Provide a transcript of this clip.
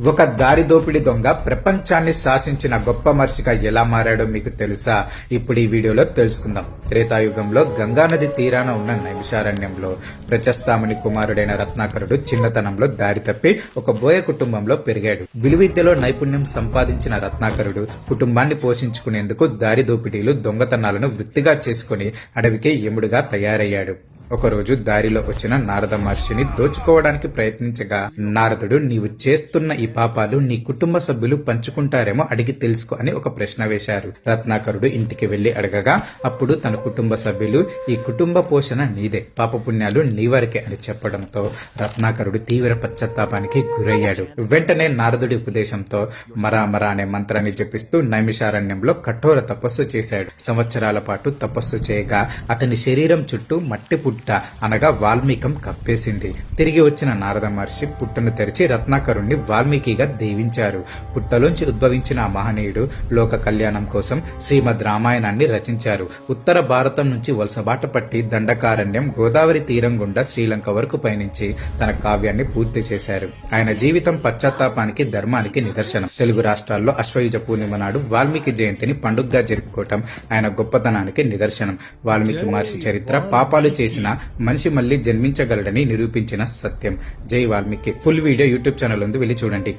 ఒక దారి దోపిడీ దొంగ ప్రపంచాన్ని శాసించిన గొప్ప మనిషిగా ఎలా మారాడో మీకు తెలుసా? ఇప్పుడు ఈ వీడియోలో తెలుసుకుందాం. త్రేతాయుగంలో గంగానది తీరాన ఉన్న నైమిషారణ్యంలో ప్రచస్తాముని కుమారుడైన రత్నాకరుడు చిన్నతనంలో దారి తప్పి ఒక బోయ కుటుంబంలో పెరిగాడు. విలువిద్యలో నైపుణ్యం సంపాదించిన రత్నాకరుడు కుటుంబాన్ని పోషించుకునేందుకు దారి దోపిడీలు, దొంగతనాలను వృత్తిగా చేసుకుని అడవికి యముడుగా తయారయ్యాడు. ఒకరోజు దారిలో వచ్చిన నారద మహర్షిని దోచుకోవడానికి ప్రయత్నించగా, నారదుడు, నీవు చేస్తున్న ఈ పాపాలు నీ కుటుంబ సభ్యులు పంచుకుంటారేమో అడిగి తెలుసుకో అని ఒక ప్రశ్న వేశారు. రత్నాకరుడు ఇంటికి వెళ్లి అడగగా అప్పుడు తన కుటుంబ సభ్యులు, ఈ కుటుంబ పోషణ నీదే, పాపపుణ్యాలు నీవారికే అని చెప్పడంతో రత్నాకరుడు తీవ్ర పశ్చాత్తాపానికి గురయ్యాడు. వెంటనే నారదుడి ఉపదేశంతో మరామరా అనే మంత్రాన్ని జపిస్తూ నైమిషారణ్యంలో కఠోర తపస్సు చేశాడు. సంవత్సరాల పాటు తపస్సు చేయగా అతని శరీరం చుట్టూ మట్టి పుట్ట అనగా వాల్మీకం కప్పేసింది. తిరిగి వచ్చిన నారద మహర్షి పుట్టను తెరిచి రత్నాకరుణ్ణి వాల్మీకిగా దీవించారు. పుట్టలోంచి ఉద్భవించిన ఆ మహనీయుడు లోక కళ్యాణం కోసం శ్రీమద్ రామాయణాన్ని రచించారు. ఉత్తర భారతం నుంచి వలసబాట పట్టి దండకారణ్యం, గోదావరి తీరం గుండా శ్రీలంక వరకు పయనించి తన కావ్యాన్ని పూర్తి చేశారు. ఆయన జీవితం పశ్చాత్తాపానికి, ధర్మానికి నిదర్శనం. తెలుగు రాష్ట్రాల్లో అశ్వయుజ పూర్ణిమ నాడు వాల్మీకి జయంతిని పండుగగా జరుపుకోవటం ఆయన గొప్పతనానికి నిదర్శనం. వాల్మీకి మహర్షి చరిత్ర పాపాలు చేసిన మనిషి మళ్ళీ జన్మించగలడని నిరూపించిన సత్యం. జై Valmiki. Full video YouTube channel ఉంది, వెళ్ళి చూడండి.